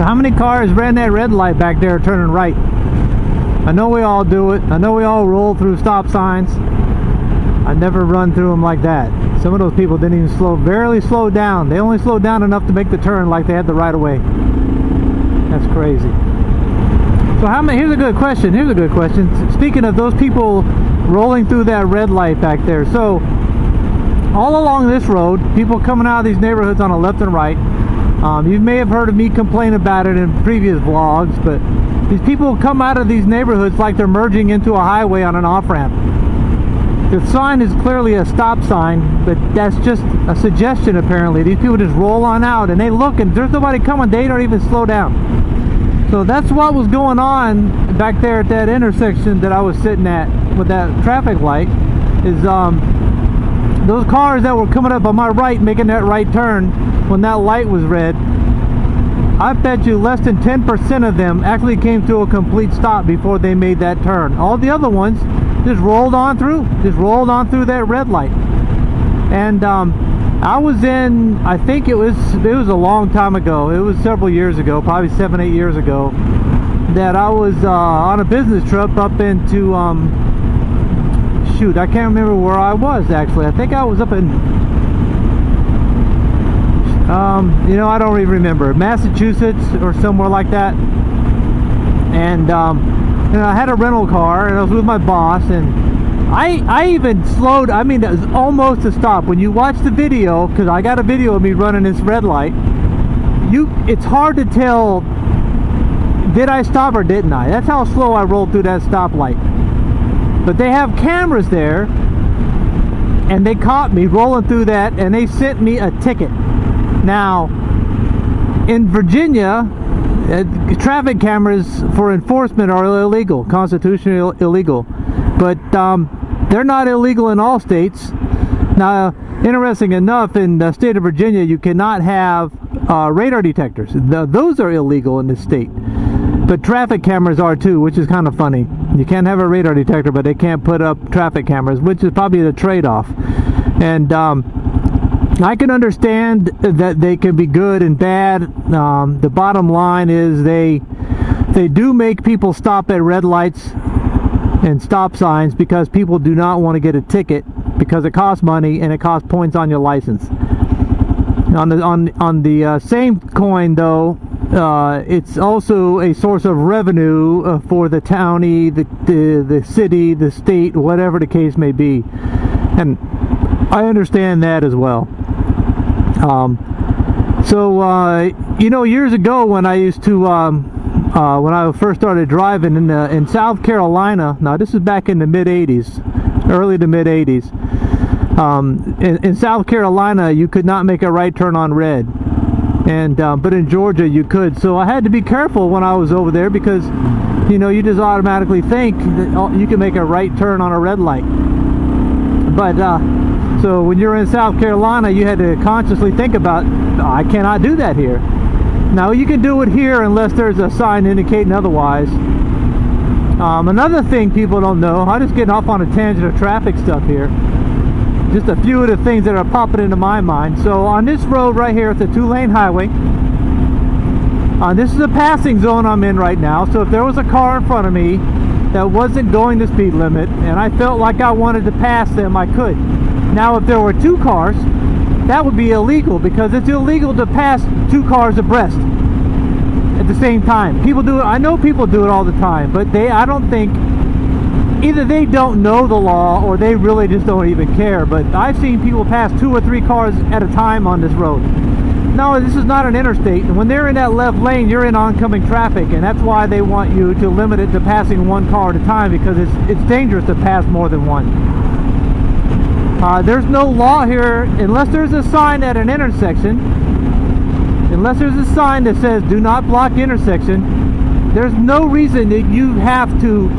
How many cars ran that red light back there turning right? I know we all do it. I know we all roll through stop signs. I never run through them like that. Some of those people didn't even barely slow down. They only slowed down enough to make the turn like they had the right of way. That's crazy. So here's a good question. Here's a good question. Speaking of those people rolling through that red light back there. So all along this road, people coming out of these neighborhoods on the left and right. You may have heard of me complain about it in previous vlogs, but these people come out of these neighborhoods like they're merging into a highway on an off-ramp. The sign is clearly a stop sign, but that's just a suggestion apparently. These people just roll on out and they look and there's nobody coming, they don't even slow down. So that's what was going on back there at that intersection that I was sitting at with that traffic light, is those cars that were coming up on my right making that right turn when that light was red. I bet you less than 10% of them actually came to a complete stop before they made that turn. All the other ones just rolled on through that red light. And I was in, I think it was a long time ago, it was several years ago, probably 7-8 years ago, that I was on a business trip up into shoot, I can't remember where I was actually. I think I was up in you know, I don't even remember, Massachusetts or somewhere like that. And you know, I had a rental car and I was with my boss, and I even slowed. I mean, it was almost a stop. When you watch the video, because I got a video of me running this red light, it's hard to tell, did I stop or didn't I? That's how slow I rolled through that stoplight. But they have cameras there, and they caught me rolling through that, and they sent me a ticket. Now, in Virginia, traffic cameras for enforcement are illegal, constitutionally illegal, but they're not illegal in all states. Now, interesting enough, in the state of Virginia, you cannot have radar detectors. Those are illegal in this state, but traffic cameras are too, which is kind of funny. You can't have a radar detector, but they can't put up traffic cameras, which is probably the trade-off. And I can understand that they can be good and bad. The bottom line is they do make people stop at red lights and stop signs because people do not want to get a ticket, because it costs money and it costs points on your license. On the same coin though, it's also a source of revenue for the county, the city, the state, whatever the case may be, and I understand that as well. You know, years ago when I used to when I first started driving in South Carolina, now this is back in the mid-80s, early to mid-80s, in South Carolina you could not make a right turn on red, and but in Georgia you could. So I had to be careful when I was over there, because you know, you just automatically think that you can make a right turn on a red light. But so when you're in South Carolina, you had to consciously think about, I cannot do that here. Now you can do it here unless there's a sign indicating otherwise. Another thing people don't know, I'm just getting off on a tangent of traffic stuff here. Just a few of the things that are popping into my mind. So on this road right here, it's a 2-lane highway. This is a passing zone I'm in right now. So if there was a car in front of me that wasn't going the speed limit and I felt like I wanted to pass them, I could. Now if there were 2 cars, that would be illegal, because it's illegal to pass 2 cars abreast at the same time. People do it, I know people do it all the time, but I don't think, either they don't know the law or they really just don't even care. But I've seen people pass 2 or 3 cars at a time on this road. No, this is not an interstate, and when they're in that left lane, you're in oncoming traffic, and that's why they want you to limit it to passing 1 car at a time, because it's dangerous to pass more than 1. There's no law here, unless there's a sign at an intersection, unless there's a sign that says do not block intersection, there's no reason that you have to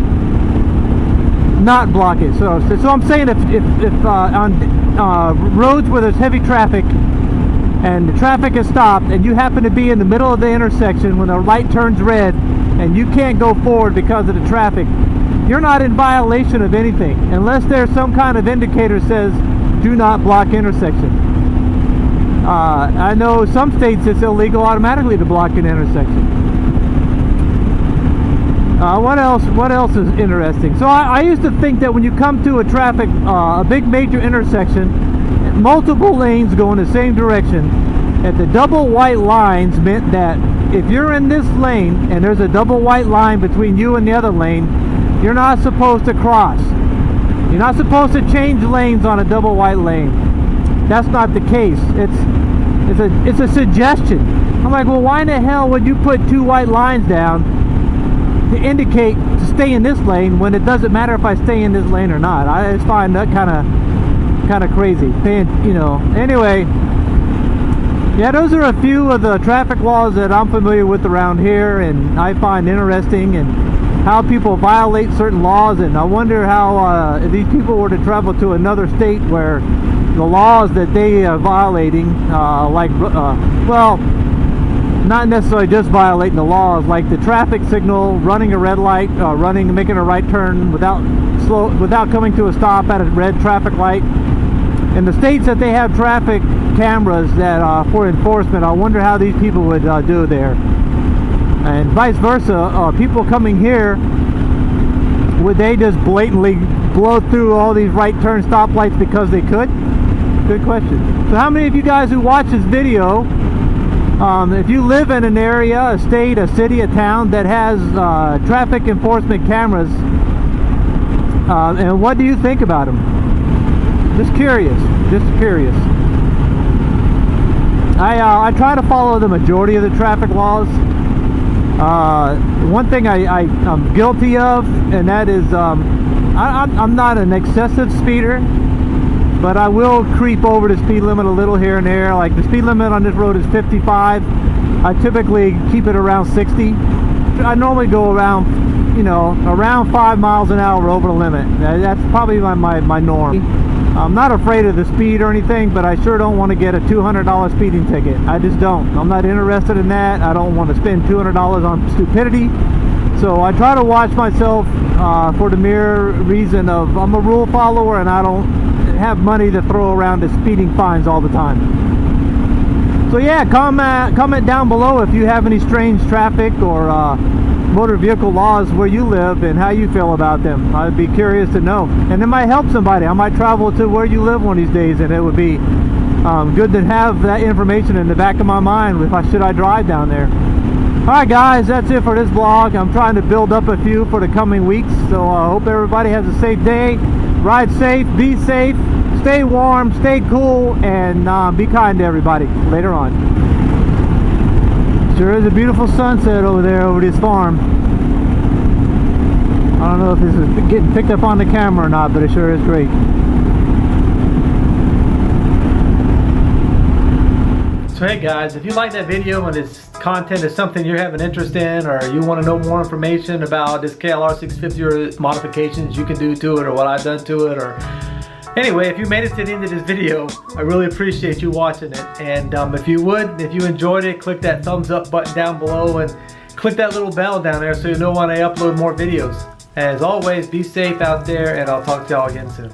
not block it. So I'm saying if on roads where there's heavy traffic and the traffic is stopped and you happen to be in the middle of the intersection when the light turns red and you can't go forward because of the traffic, you're not in violation of anything, unless there's some kind of indicator says do not block intersection. I know some states it's illegal automatically to block an intersection. What else is interesting? So I used to think that when you come to a big major intersection, multiple lanes go in the same direction, that the double white lines meant that if you're in this lane and there's a double white line between you and the other lane, you're not supposed to cross. You're not supposed to change lanes on a double white lane. That's not the case. It's a suggestion. I'm like, well, why in the hell would you put two white lines down to indicate to stay in this lane when it doesn't matter if I stay in this lane or not? I just find that kind of crazy. Anyway, yeah, those are a few of the traffic laws that I'm familiar with around here, and I find interesting, and how people violate certain laws. And I wonder how if these people were to travel to another state where the laws that they are violating, well, not necessarily just violating the laws, like the traffic signal, running a red light, making a right turn without coming to a stop at a red traffic light. In the states that they have traffic cameras that for enforcement, I wonder how these people would do there. And vice versa, people coming here, would they just blatantly blow through all these right turn stoplights because they could? Good question. So how many of you guys who watch this video, if you live in an area, a state, a city, a town that has traffic enforcement cameras, and what do you think about them? Just curious. I try to follow the majority of the traffic laws. One thing I'm guilty of, and that is I'm not an excessive speeder, but I will creep over the speed limit a little here and there. Like the speed limit on this road is 55. I typically keep it around 60. I normally go around 5 miles an hour over the limit. That's probably my norm. I'm not afraid of the speed or anything, but I sure don't want to get a $200 speeding ticket. I just don't. I'm not interested in that. I don't want to spend $200 on stupidity. So I try to watch myself for the mere reason of I'm a rule follower, and I don't have money to throw around as speeding fines all the time. So yeah, comment down below if you have any strange traffic or motor vehicle laws where you live and how you feel about them. I'd be curious to know, and it might help somebody. I might travel to where you live one of these days, and it would be good to have that information in the back of my mind should I drive down there. Alright guys, that's it for this vlog. I'm trying to build up a few for the coming weeks, so I hope everybody has a safe day. Ride safe, be safe, stay warm, stay cool, and be kind to everybody. Later on. Sure is a beautiful sunset over there over this farm. I don't know if this is getting picked up on the camera or not, but it sure is great. So hey guys, if you like that video and this content is something you're having interest in, or you want to know more information about this KLR 650 or modifications you can do to it, or what I've done to it, or anyway, if you made it to the end of this video, I really appreciate you watching it. And if you enjoyed it, click that thumbs up button down below and click that little bell down there so you know when I upload more videos. As always, be safe out there, and I'll talk to y'all again soon.